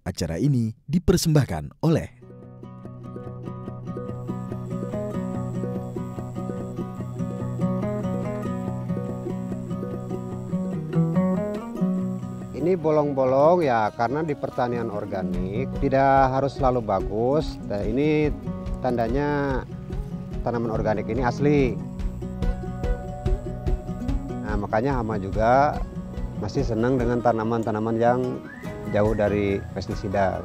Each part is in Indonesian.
Acara ini dipersembahkan oleh ini bolong-bolong ya karena di pertanian organik tidak harus selalu bagus. Nah, ini tandanya tanaman organik ini asli. Nah, makanya hama juga masih senang dengan tanaman-tanaman yang jauh dari pestisida.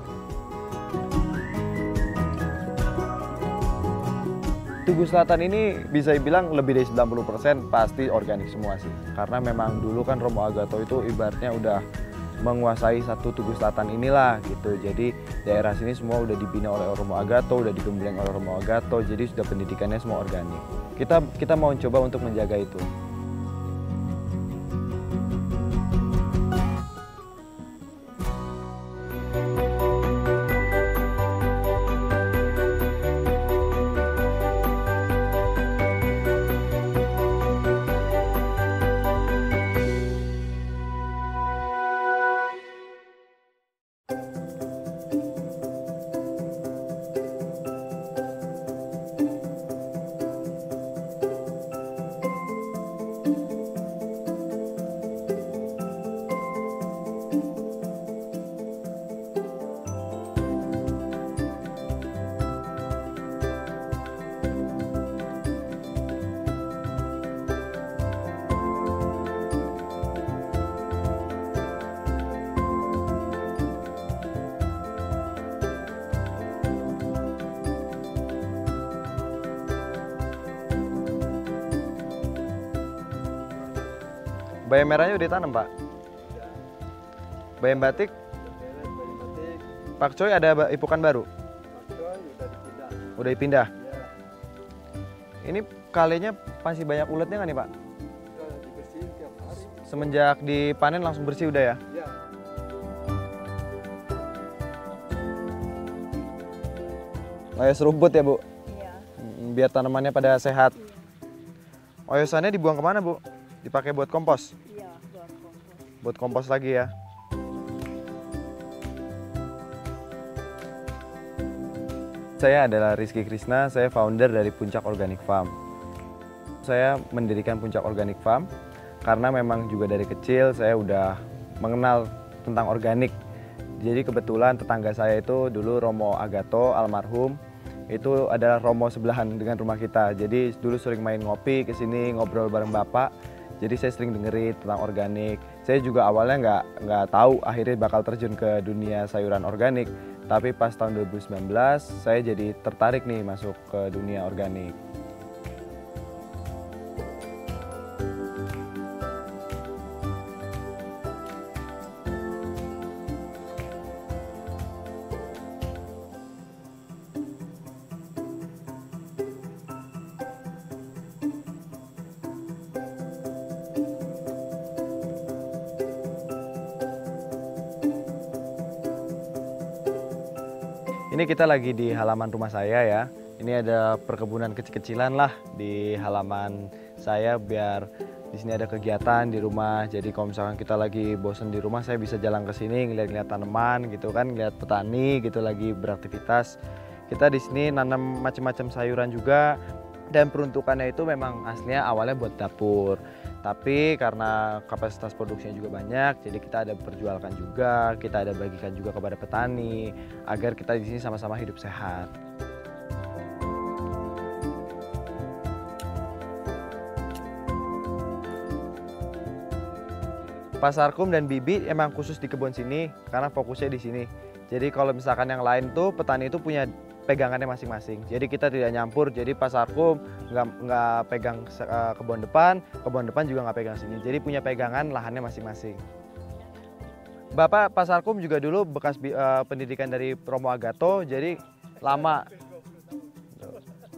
Tugu Selatan ini bisa dibilang lebih dari 90% pasti organik semua sih. Karena memang dulu kan Romo Agato itu ibaratnya udah menguasai satu Tugu Selatan inilah gitu. Jadi daerah sini semua udah dibina oleh Romo Agato, udah digembleng oleh Romo Agato, jadi sudah pendidikannya semua organik. Kita mau coba untuk menjaga itu. Bayam merahnya udah ditanam, Pak? Bayam batik? Pak Coy ada ipukan baru? Udah dipindah? Ini kalinya masih banyak uletnya nggak nih, Pak? Semenjak dipanen langsung bersih udah ya? Oyos rumput ya, Bu? Iya. Biar tanamannya pada sehat. Oyosannya dibuang kemana, Bu? Dipakai buat kompos? Iya, buat kompos. Buat kompos lagi ya? Saya adalah Rizky Krisna, saya founder dari Puncak Organic Farm. Saya mendirikan Puncak Organic Farm karena memang juga dari kecil saya udah mengenal tentang organik. Jadi kebetulan tetangga saya itu dulu Romo Agato, almarhum, itu adalah Romo sebelahan dengan rumah kita. Jadi dulu sering main ngopi ke sini, ngobrol bareng Bapak. Jadi saya sering dengerin tentang organik. Saya juga awalnya nggak tahu akhirnya bakal terjun ke dunia sayuran organik. Tapi pas tahun 2019 saya jadi tertarik nih masuk ke dunia organik. Ini kita lagi di halaman rumah saya ya. Ini ada perkebunan kecil-kecilan lah di halaman saya biar di sini ada kegiatan di rumah. Jadi kalau misalkan kita lagi bosen di rumah, saya bisa jalan ke sini ngeliat-ngeliat tanaman gitu kan, ngeliat petani gitu lagi beraktivitas. Kita di sini nanam macam-macam sayuran juga dan peruntukannya itu memang aslinya awalnya buat dapur. Tapi karena kapasitas produksinya juga banyak, jadi kita ada perjualkan juga, kita ada bagikan juga kepada petani agar kita di sini sama-sama hidup sehat. Pasarkum dan Bibi emang khusus di kebun sini karena fokusnya di sini. Jadi kalau misalkan yang lain tuh petani itu punya pegangannya masing-masing. Jadi kita tidak nyampur. Jadi Pasarkum nggak pegang kebun depan juga nggak pegang sini. Jadi punya pegangan lahannya masing-masing. Bapak Pasarkum juga dulu bekas pendidikan dari Romo Agato, jadi lama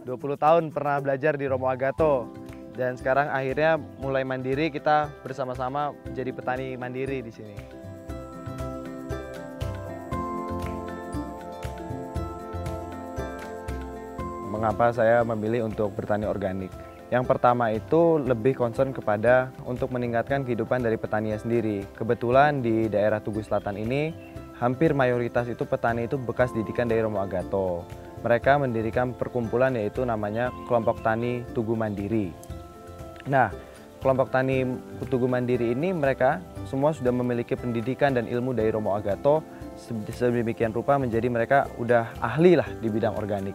20 tahun pernah belajar di Romo Agato. Dan sekarang akhirnya mulai mandiri, kita bersama-sama jadi petani mandiri di sini. Mengapa saya memilih untuk bertani organik? Yang pertama itu lebih concern kepada untuk meningkatkan kehidupan dari petaninya sendiri. Kebetulan di daerah Tugu Selatan ini hampir mayoritas itu petani itu bekas didikan dari Romo Agato. Mereka mendirikan perkumpulan yaitu namanya Kelompok Tani Tugu Mandiri. Nah, Kelompok Tani Tugu Mandiri ini mereka semua sudah memiliki pendidikan dan ilmu dari Romo Agato, sedemikian rupa menjadi mereka udah ahli lah di bidang organik.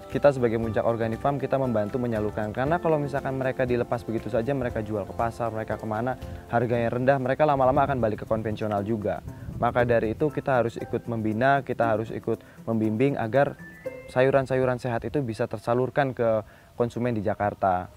Kita sebagai Puncak Organic Farm kita membantu menyalurkan, karena kalau misalkan mereka dilepas begitu saja, mereka jual ke pasar, mereka kemana, harganya rendah, mereka lama-lama akan balik ke konvensional juga. Maka dari itu kita harus ikut membina, kita harus ikut membimbing agar sayuran-sayuran sehat itu bisa tersalurkan ke konsumen di Jakarta.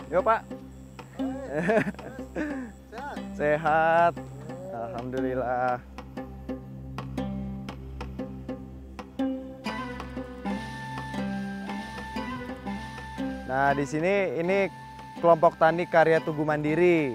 Yo Pak. Sehat. Alhamdulillah. Nah, di sini ini kelompok tani karya Tugu Mandiri.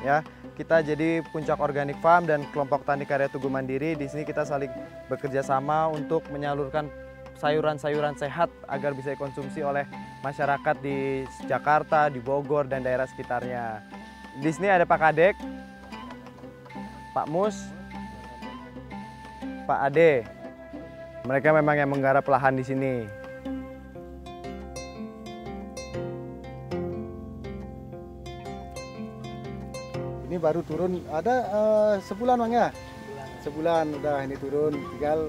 Ya, kita jadi Puncak Organic Farm dan kelompok tani karya Tugu Mandiri. Di sini kita saling bekerja sama untuk menyalurkan sayuran-sayuran sehat agar bisa dikonsumsi oleh masyarakat di Jakarta, di Bogor, dan daerah sekitarnya. Di sini ada Pak Kadek, Pak Mus, Pak Ade. Mereka memang yang menggarap lahan di sini. Ini baru turun, ada sebulan Bang ya? Sebulan udah ini turun, tinggal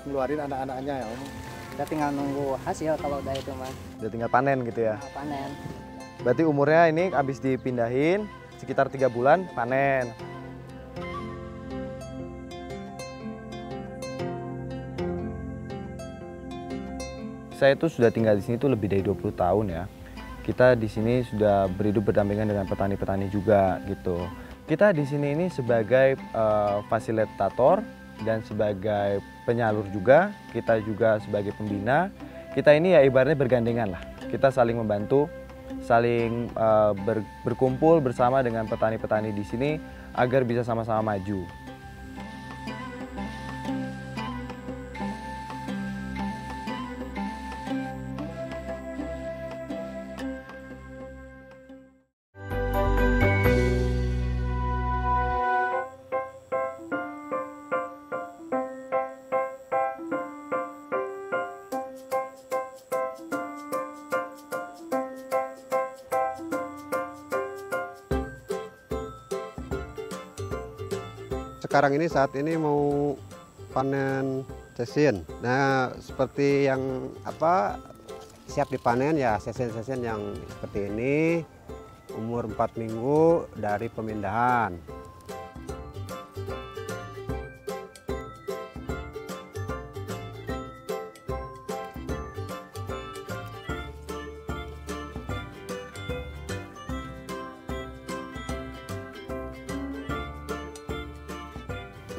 ngeluarin anak-anaknya ya Om. Kita tinggal nunggu hasil kalau udah itu Mas. Udah tinggal panen gitu ya? Nah, panen. Berarti umurnya ini habis dipindahin sekitar 3 bulan panen. Saya itu sudah tinggal di sini tuh lebih dari 20 tahun ya. Kita di sini sudah berhidup berdampingan dengan petani-petani juga gitu. Kita di sini ini sebagai fasilitator dan sebagai penyalur juga, kita juga sebagai pembina. Kita ini ya ibaratnya bergandengan lah. Kita saling membantu, saling berkumpul bersama dengan petani-petani di sini agar bisa sama-sama maju. Sekarang ini saat ini mau panen sesin. Nah, seperti yang siap dipanen ya sesin-sesin yang seperti ini, umur 4 minggu dari pemindahan.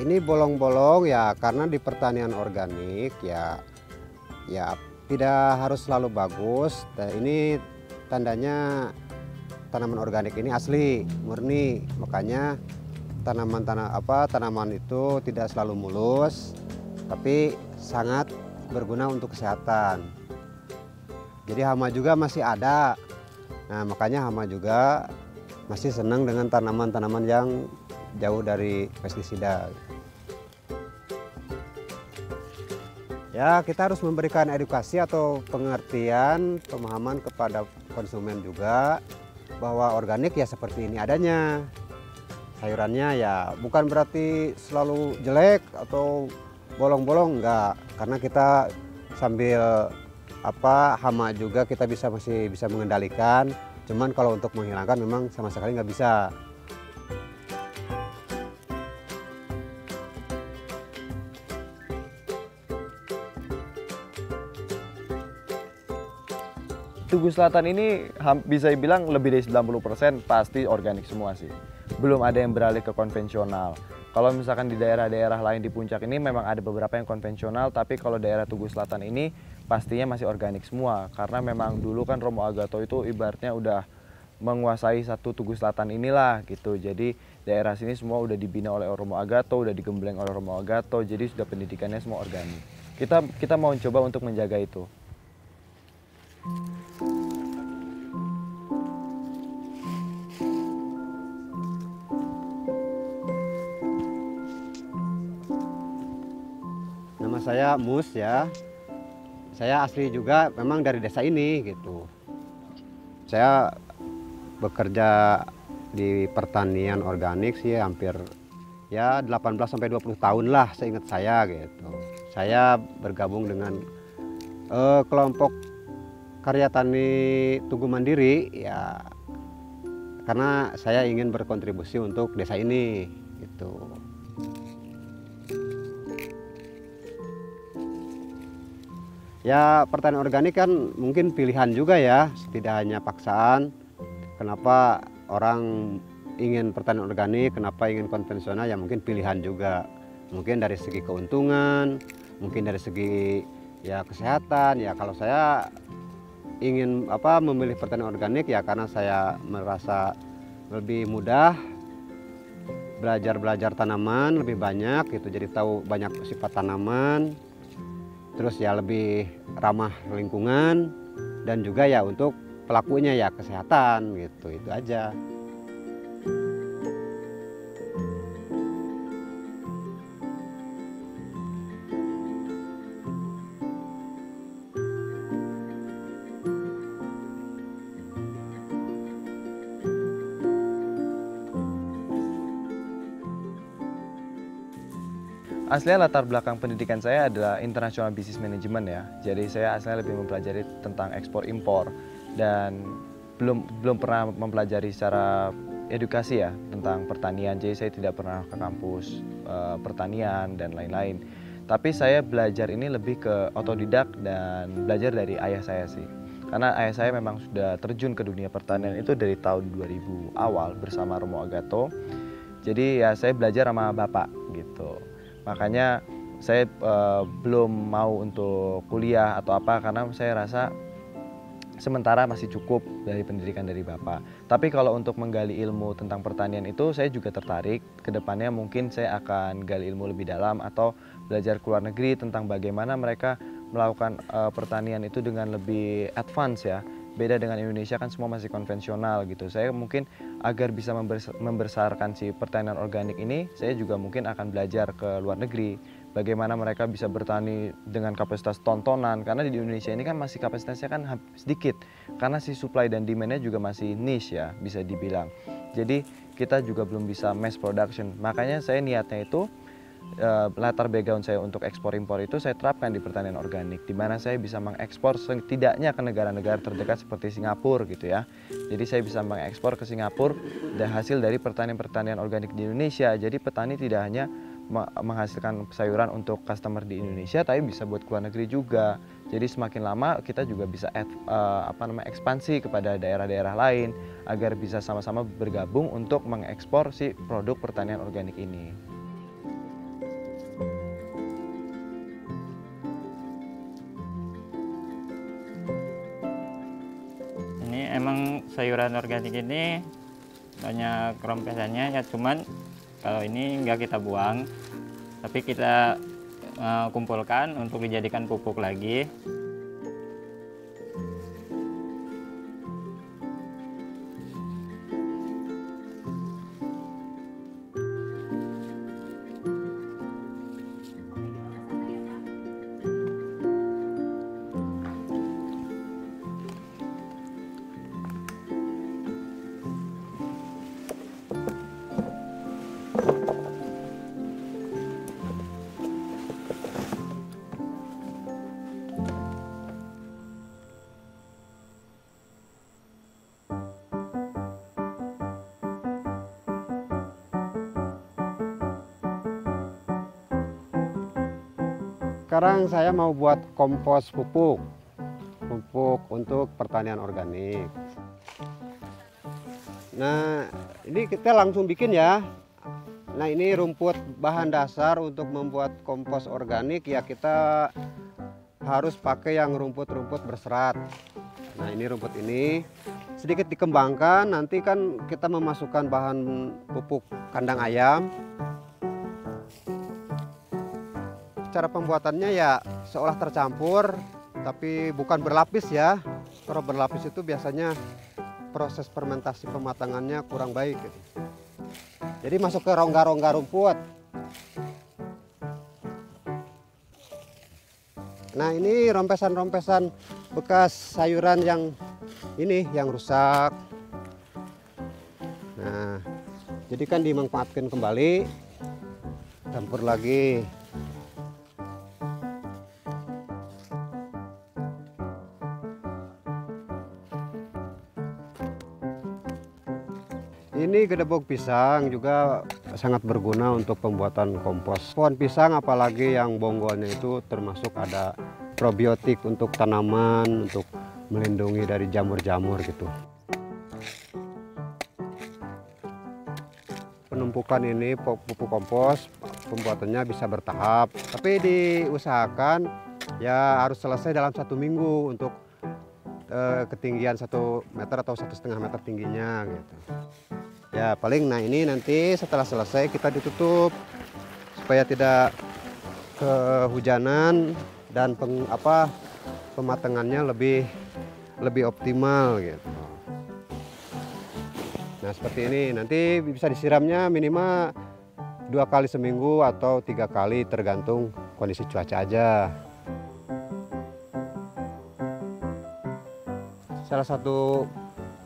Ini bolong-bolong ya karena di pertanian organik ya tidak harus selalu bagus. Ini tandanya tanaman organik ini asli, murni. Makanya tanaman itu tidak selalu mulus, tapi sangat berguna untuk kesehatan. Jadi hama juga masih ada. Nah, makanya hama juga masih senang dengan tanaman-tanaman yang jauh dari pestisida. Ya, kita harus memberikan edukasi atau pengertian, pemahaman kepada konsumen juga bahwa organik ya seperti ini adanya. Sayurannya ya bukan berarti selalu jelek atau bolong-bolong, enggak. Karena kita sambil hama juga kita masih bisa mengendalikan. Cuman kalau untuk menghilangkan memang sama sekali nggak bisa. Tugu Selatan ini bisa dibilang lebih dari 90% pasti organik semua sih. Belum ada yang beralih ke konvensional. Kalau misalkan di daerah-daerah lain di puncak ini memang ada beberapa yang konvensional, tapi kalau daerah Tugu Selatan ini pastinya masih organik semua. Karena memang dulu kan Romo Agato itu ibaratnya udah menguasai satu Tugu Selatan inilah gitu. Jadi daerah sini semua udah dibina oleh Romo Agato, udah digembleng oleh Romo Agato, jadi sudah pendidikannya semua organik. Kita mau coba untuk menjaga itu. Nama saya Mus ya. Saya asli juga memang dari desa ini gitu. Saya bekerja di pertanian organik sih hampir ya 18 sampai 20 tahun lah seingat saya gitu. Saya bergabung dengan kelompok karya tani Tugu Mandiri ya karena saya ingin berkontribusi untuk desa ini gitu. Ya pertanian organik kan mungkin pilihan juga ya, tidak hanya paksaan. Kenapa orang ingin pertanian organik, kenapa ingin konvensional, ya mungkin pilihan juga. Mungkin dari segi keuntungan, mungkin dari segi ya kesehatan. Ya kalau saya ingin memilih pertanian organik ya karena saya merasa lebih mudah belajar tanaman lebih banyak gitu, jadi tahu banyak sifat tanaman. Terus ya lebih ramah lingkungan dan juga ya untuk pelakunya ya kesehatan gitu, itu aja. Aslinya latar belakang pendidikan saya adalah International Business Management ya. Jadi saya aslinya lebih mempelajari tentang ekspor impor dan belum pernah mempelajari secara edukasi ya tentang pertanian. Jadi saya tidak pernah ke kampus pertanian dan lain-lain. Tapi saya belajar ini lebih ke otodidak dan belajar dari ayah saya sih. Karena ayah saya memang sudah terjun ke dunia pertanian itu dari tahun 2000 awal bersama Romo Agato. Jadi ya saya belajar sama bapak gitu. Makanya saya belum mau untuk kuliah atau apa karena saya rasa sementara masih cukup dari pendidikan dari bapak. Tapi kalau untuk menggali ilmu tentang pertanian itu saya juga tertarik. Kedepannya mungkin saya akan gali ilmu lebih dalam atau belajar ke luar negeri tentang bagaimana mereka melakukan pertanian itu dengan lebih advance ya. Beda dengan Indonesia kan semua masih konvensional gitu. Saya mungkin agar bisa membesarkan si pertanian organik ini, saya juga mungkin akan belajar ke luar negeri. Bagaimana mereka bisa bertani dengan kapasitas tontonan. Karena di Indonesia ini kan masih kapasitasnya kan sedikit. Karena si supply dan demand-nya juga masih niche ya, bisa dibilang. Jadi kita juga belum bisa mass production. Makanya saya niatnya itu latar background saya untuk ekspor impor itu saya terapkan di pertanian organik, di mana saya bisa mengekspor setidaknya ke negara-negara terdekat seperti Singapura gitu ya. Jadi saya bisa mengekspor ke Singapura dan hasil dari pertanian organik di Indonesia. Jadi petani tidak hanya menghasilkan sayuran untuk customer di Indonesia, tapi bisa buat ke luar negeri juga. Jadi semakin lama kita juga bisa ekspansi kepada daerah-daerah lain agar bisa sama-sama bergabung untuk mengekspor si produk pertanian organik ini. Emang sayuran organik ini banyak rompesannya ya, cuman kalau ini nggak kita buang tapi kita kumpulkan untuk dijadikan pupuk lagi. Sekarang saya mau buat kompos pupuk pupuk untuk pertanian organik. Nah, ini kita langsung bikin ya. Nah, ini rumput bahan dasar untuk membuat kompos organik ya, kita harus pakai yang rumput-rumput berserat. Nah, ini rumput ini sedikit dikembangkan, nanti kan kita memasukkan bahan pupuk kandang ayam. Cara pembuatannya ya seolah tercampur, tapi bukan berlapis ya. Kalau berlapis itu biasanya proses fermentasi pematangannya kurang baik gitu. Jadi masuk ke rongga-rongga rumput. Nah, ini rompesan-rompesan bekas sayuran yang ini yang rusak. Nah, jadi kan dimanfaatkan kembali, campur lagi. Ini gedebok pisang juga sangat berguna untuk pembuatan kompos. Pohon pisang apalagi yang bonggolnya itu termasuk ada probiotik untuk tanaman, untuk melindungi dari jamur-jamur gitu. Penumpukan ini pupuk kompos, pembuatannya bisa bertahap. Tapi diusahakan ya harus selesai dalam 1 minggu untuk ketinggian 1 meter atau 1,5 meter tingginya gitu. Ya paling, nah ini nanti setelah selesai kita ditutup supaya tidak kehujanan dan pematangannya lebih optimal gitu. Nah seperti ini, nanti bisa disiramnya minimal 2 kali seminggu atau 3 kali tergantung kondisi cuaca aja. Salah satu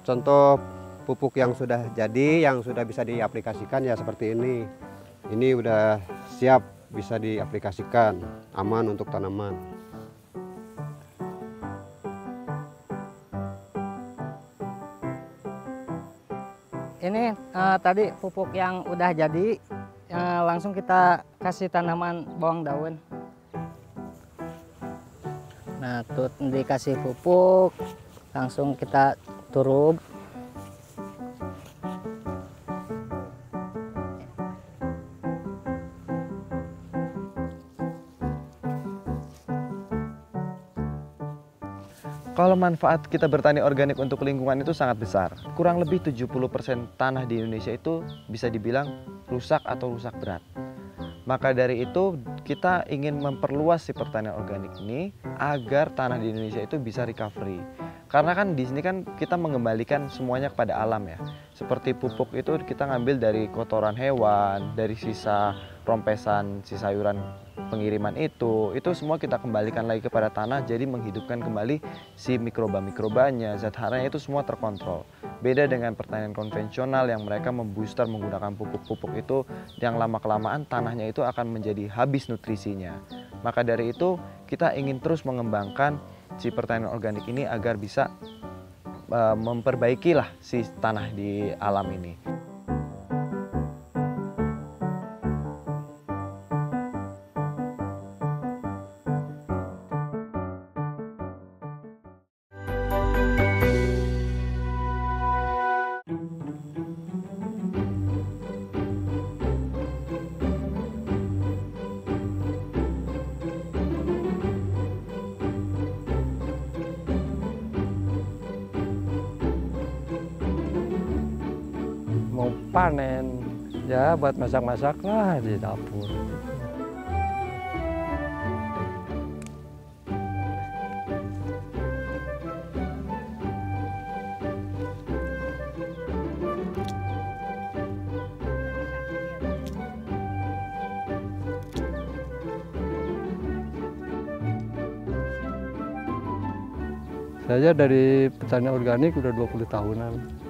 contoh pupuk yang sudah jadi, yang sudah bisa diaplikasikan ya seperti ini. Ini udah siap bisa diaplikasikan, aman untuk tanaman. Ini tadi pupuk yang udah jadi, langsung kita kasih tanaman bawang daun. Nah, tuh dikasih pupuk, langsung kita turub. Kalau manfaat kita bertani organik untuk lingkungan itu sangat besar. Kurang lebih 70% tanah di Indonesia itu bisa dibilang rusak atau rusak berat. Maka dari itu kita ingin memperluas si pertanian organik ini agar tanah di Indonesia itu bisa recovery. Karena kan di sini kan kita mengembalikan semuanya kepada alam ya. Seperti pupuk itu kita ngambil dari kotoran hewan, dari sisa rompesan, si sayuran pengiriman itu semua kita kembalikan lagi kepada tanah, jadi menghidupkan kembali si mikroba-mikrobanya, zat haranya itu semua terkontrol. Beda dengan pertanian konvensional yang mereka membooster menggunakan pupuk-pupuk itu, yang lama-kelamaan tanahnya itu akan menjadi habis nutrisinya. Maka dari itu kita ingin terus mengembangkan si pertanian organik ini agar bisa memperbaikilah si tanah di alam ini. Mau panen ya buat masak-masak lah di dapur. Saya dari petani organik udah 20 tahunan.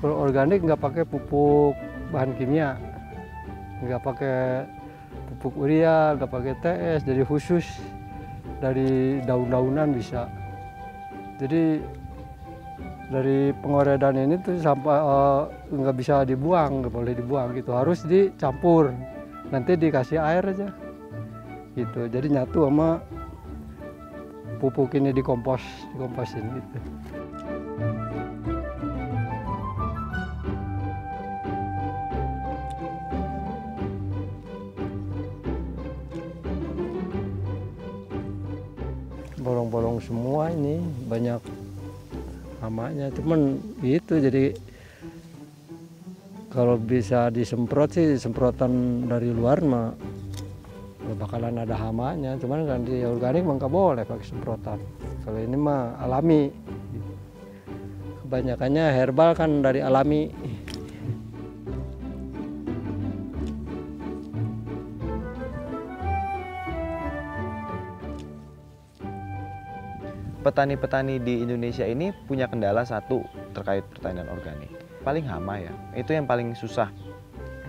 Kalau organik nggak pakai pupuk bahan kimia, nggak pakai pupuk urea, nggak pakai TS, jadi khusus dari daun-daunan bisa. Jadi dari pengoredan ini tuh sampah nggak bisa dibuang, nggak boleh dibuang gitu, harus dicampur. Nanti dikasih air aja, gitu. Jadi nyatu sama pupuk ini dikomposin gitu. Bolong-bolong semua ini, banyak hamanya, cuman itu jadi kalau bisa disemprot sih semprotan dari luar mah nggak bakalan ada hamanya, cuman kan di organik mah nggak boleh pakai semprotan. Kalau ini mah alami, kebanyakannya herbal kan dari alami. Petani-petani di Indonesia ini punya kendala satu terkait pertanian organik. Paling hama ya, itu yang paling susah.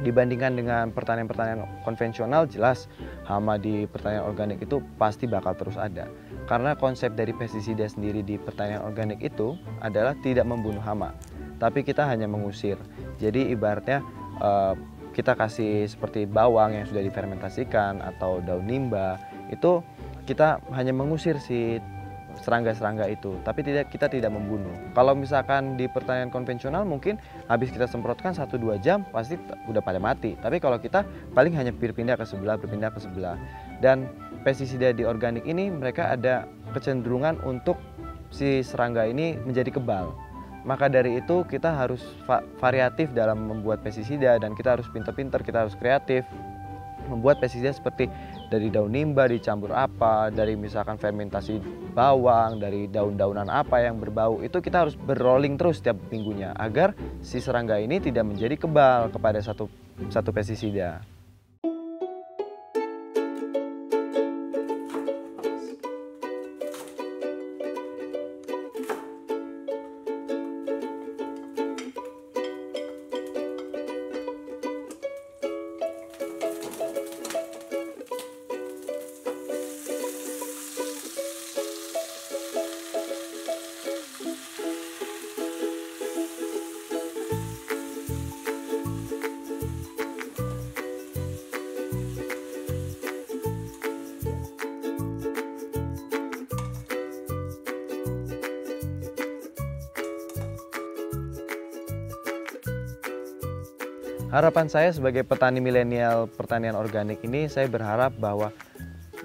Dibandingkan dengan pertanian-pertanian konvensional, jelas hama di pertanian organik itu pasti bakal terus ada. Karena konsep dari pestisida sendiri di pertanian organik itu adalah tidak membunuh hama, tapi kita hanya mengusir. Jadi ibaratnya kita kasih seperti bawang yang sudah difermentasikan atau daun nimba, itu kita hanya mengusir si serangga-serangga itu, tapi kita tidak membunuh. Kalau misalkan di pertanian konvensional mungkin habis kita semprotkan 1-2 jam pasti udah pada mati. Tapi kalau kita paling hanya berpindah ke sebelah. Dan pestisida di organik ini mereka ada kecenderungan untuk si serangga ini menjadi kebal. Maka dari itu kita harus variatif dalam membuat pestisida dan kita harus pintar-pintar, kita harus kreatif membuat pestisida seperti dari daun nimba dicampur apa, dari misalkan fermentasi bawang, dari daun-daunan apa yang berbau, itu kita harus berrolling terus setiap minggunya agar si serangga ini tidak menjadi kebal kepada satu pestisida. Harapan saya sebagai petani milenial pertanian organik ini, saya berharap bahwa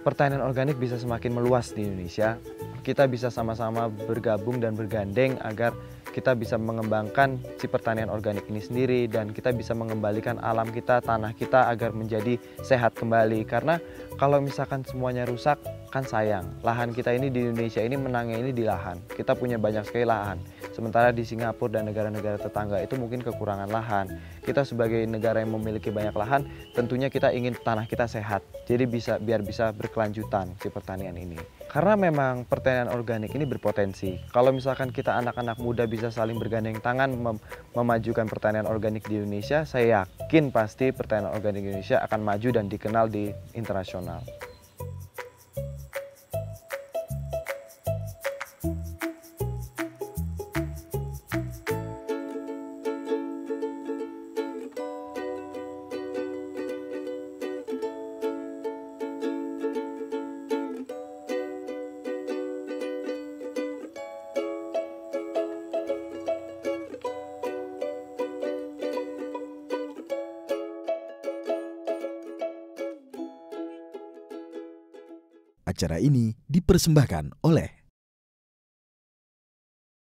pertanian organik bisa semakin meluas di Indonesia. Kita bisa sama-sama bergabung dan bergandeng agar kita bisa mengembangkan si pertanian organik ini sendiri dan kita bisa mengembalikan alam kita, tanah kita agar menjadi sehat kembali. Karena kalau misalkan semuanya rusak kan sayang. Lahan kita ini di Indonesia ini menangnya ini di lahan. Kita punya banyak sekali lahan. Sementara di Singapura dan negara-negara tetangga itu mungkin kekurangan lahan. Kita sebagai negara yang memiliki banyak lahan, tentunya kita ingin tanah kita sehat. Jadi biar bisa berkelanjutan si pertanian ini. Karena memang pertanian organik ini berpotensi. Kalau misalkan kita anak-anak muda bisa saling bergandeng tangan memajukan pertanian organik di Indonesia, saya yakin pasti pertanian organik Indonesia akan maju dan dikenal di internasional. Acara ini dipersembahkan oleh